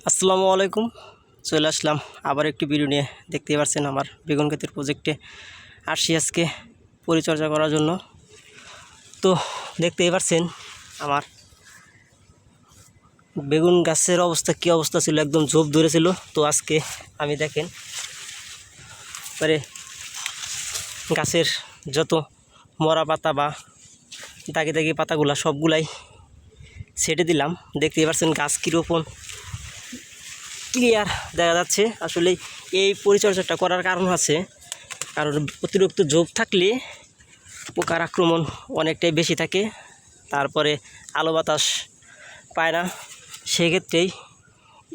আসসালামু আলাইকুম। চলে আসলাম আবার একটি ভিডিও নিয়ে। দেখতেই পাচ্ছেন আমার বেগুন ক্ষেতের প্রজেক্টে আসছি আজকে পরিচর্যা করার জন্য। তো দেখতেই পাচ্ছেন আমার বেগুন গাছের অবস্থা কী অবস্থা ছিল, একদম ঝোপ ধরেছিল। তো আজকে আমি দেখেন পরে গাছের যত মরা পাতা বা দাগি দাগি পাতাগুলা সবগুলাই ছেটে দিলাম। দেখতেই পাচ্ছেন গাছ কীরকম ক্লিয়ার দেখা যাচ্ছে। আসলে এই পরিচর্যাটা করার কারণ আছে, কারণ অতিরিক্ত ঝোপ থাকলে পোকার আক্রমণ অনেকটাই বেশি থাকে, তারপরে আলো বাতাস পায় না। সেক্ষেত্রেই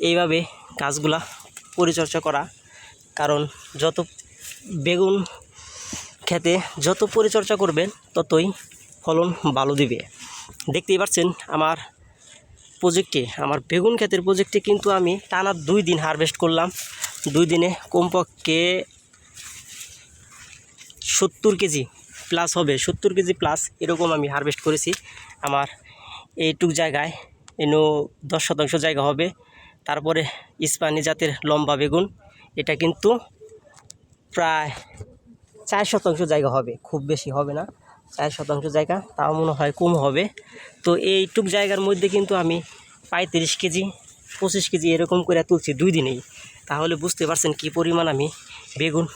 এইভাবে গাছগুলা পরিচর্যা করা। কারণ যত বেগুন খেতে যত পরিচর্যা করবেন ততই ফলন ভালো দিবে। দেখতেই পাচ্ছেন আমার প্রজেক্টে, আমার বেগুন ক্ষেতের প্রজেক্টে কিন্তু আমি টানা 2 দিন হারভেস্ট করলাম। 2 দিনে কমপক্ষে 70 কেজি প্লাস হবে, 70 কেজি প্লাস এরকম আমি হারভেস্ট করেছি। আমার এইটুক জায়গায় 10% জায়গা হবে। তারপরে ইস্পানি জাতের লম্বা বেগুন, এটা কিন্তু প্রায় 4% জায়গা হবে, খুব বেশি হবে না, 4% জায়গা, তাও মনে হয় কম হবে। তো এইটুক জায়গার মধ্যে কিন্তু আমি 35 কেজি 25 কেজি এরকম করে তুলছি 2 দিনেই। তাহলে বুঝতে পারছেন কী পরিমাণ আমি বেগুন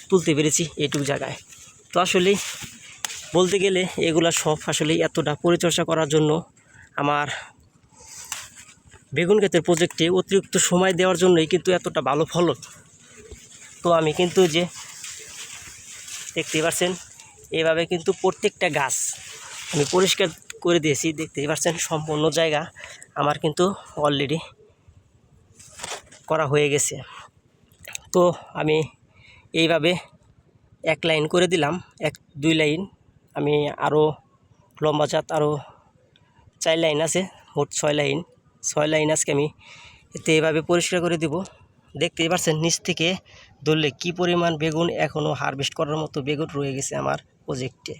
তুলতে পেরেছি এইটুক জায়গায়। তো আসলে বলতে গেলে এগুলা সব আসলে এতটা পরিচর্যা করার জন্য আমার বেগুন ক্ষেতের প্রজেক্টে অতিরিক্ত সময় দেওয়ার জন্যই কিন্তু এতটা ভালো ফলন। তো আমি কিন্তু যে দেখতেই পাচ্ছেন এভাবে কিন্তু প্রত্যেকটা গাছ আমি পরিষ্কার করে দিয়েছি। দেখতেই পাচ্ছেন সম্পূর্ণ জায়গা আমার কিন্তু অলরেডি করা হয়ে গেছে। তো আমি এইভাবে 1 লাইন করে দিলাম, 2 লাইন। আমি আরও লম্বা জাত আরও 4 লাইন আছে, মোট 6 লাইন। 6 লাইন আজকে আমি এতে এভাবে পরিষ্কার করে দিব। দেখতেই পাচ্ছেন নিচ থেকে ধরলে কী পরিমাণ বেগুন, এখনও হারভেস্ট করার মতো বেগুন রয়ে গেছে আমার প্রজেক্টে।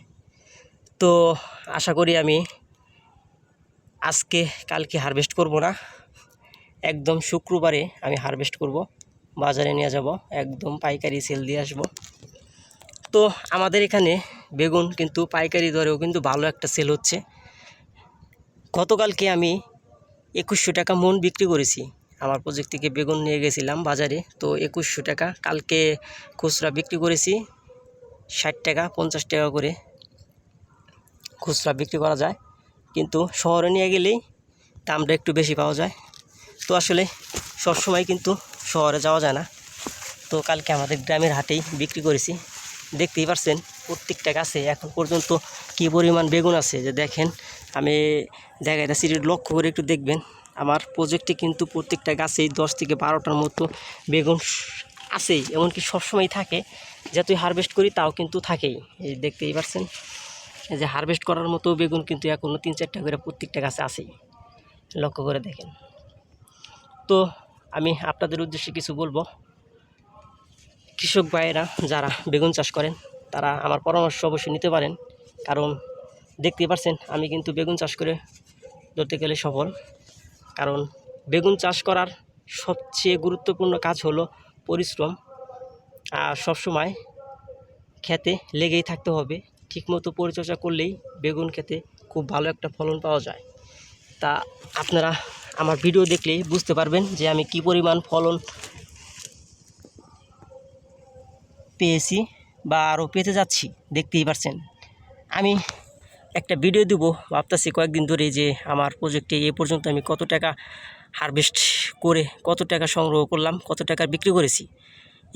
তো আশা করি আমি আজকে কালকে হারভেস্ট করব না, একদম শুক্রবারে আমি হারভেস্ট করব, বাজারে নিয়ে যাব, একদম পাইকারি সেল দিয়ে আসব। তো আমাদের এখানে বেগুন কিন্তু পাইকারি দরেও কিন্তু ভালো একটা সেল হচ্ছে। গতকালকে আমি 2100 টাকা মন বিক্রি করেছি। আমার প্রজেক্ট থেকে বেগুন নিয়ে গেছিলাম বাজারে, তো 2100 টাকা। কালকে খুচরা বিক্রি করেছি 60 টাকা 50 টাকা করে খুচরা বিক্রি করা যায়, কিন্তু শহরে নিয়ে গেলেই দামটা একটু বেশি পাওয়া যায়। তো আসলে সবসময় কিন্তু শহরে যাওয়া যায় না। তো কালকে আমাদের গ্রামের হাটেই বিক্রি করেছি। দেখতেই পাচ্ছেন প্রত্যেকটা গাছে এখন পর্যন্ত কী পরিমাণ বেগুন আছে, যে দেখেন আমি দেখাইতেছি, লক্ষ্য করে একটু দেখবেন। আমার প্রজেক্টে কিন্তু প্রত্যেকটা গাছেই 10 থেকে 12টার মতো বেগুন আছেই, এমনকি সবসময় থাকে। যতই হারভেস্ট করি তাও কিন্তু থাকেই। এই দেখতেই পাচ্ছেন এই যে হারভেস্ট করার মতো বেগুন কিন্তু এখনও 3-4টা করে প্রত্যেকটা গাছে আছেই, লক্ষ্য করে দেখেন। তো আমি আপনাদের উদ্দেশ্যে কিছু বলবো। কৃষক ভাইয়েরা যারা বেগুন চাষ করেন তারা আমার পরামর্শ অবশ্যই নিতে পারেন, কারণ দেখতেই পাচ্ছেন আমি কিন্তু বেগুন চাষ করে ধরতে গেলে সফল। কারণ বেগুন চাষ করার সবচেয়ে গুরুত্বপূর্ণ কাজ হলো পরিশ্রম, আর সবসময় খেতে লেগেই থাকতে হবে। ঠিকমতো পরিচর্যা করলেই বেগুন খেতে খুব ভালো একটা ফলন পাওয়া যায়। তা আপনারা আমার ভিডিও দেখলেই বুঝতে পারবেন যে আমি কি পরিমাণ ফলন পেয়েছি বা আরও পেতে যাচ্ছি। দেখতেই পাচ্ছেন আমি একটা ভিডিও দেবো ভাবতেছি কয়েকদিন ধরে, যে আমার প্রজেক্টে এ পর্যন্ত আমি কত টাকা হারভেস্ট করে কত টাকা সংগ্রহ করলাম, কত টাকা বিক্রি করেছি।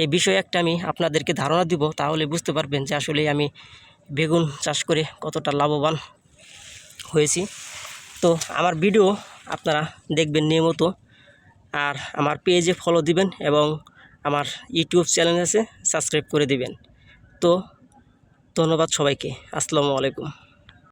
এই বিষয়ে একটা আমি আপনাদেরকে ধারণা দিব, তাহলে বুঝতে পারবেন যে আসলে আমি বেগুন চাষ করে কতটা লাভবান হয়েছি। তো আমার ভিডিও আপনারা দেখবেন নিয়মিত, আর আমার পেজে ফলো দিবেন এবং আমার ইউটিউব চ্যানেল আছে সাবস্ক্রাইব করে দিবেন। তো ধন্যবাদ সবাইকে। আসসালামু আলাইকুম।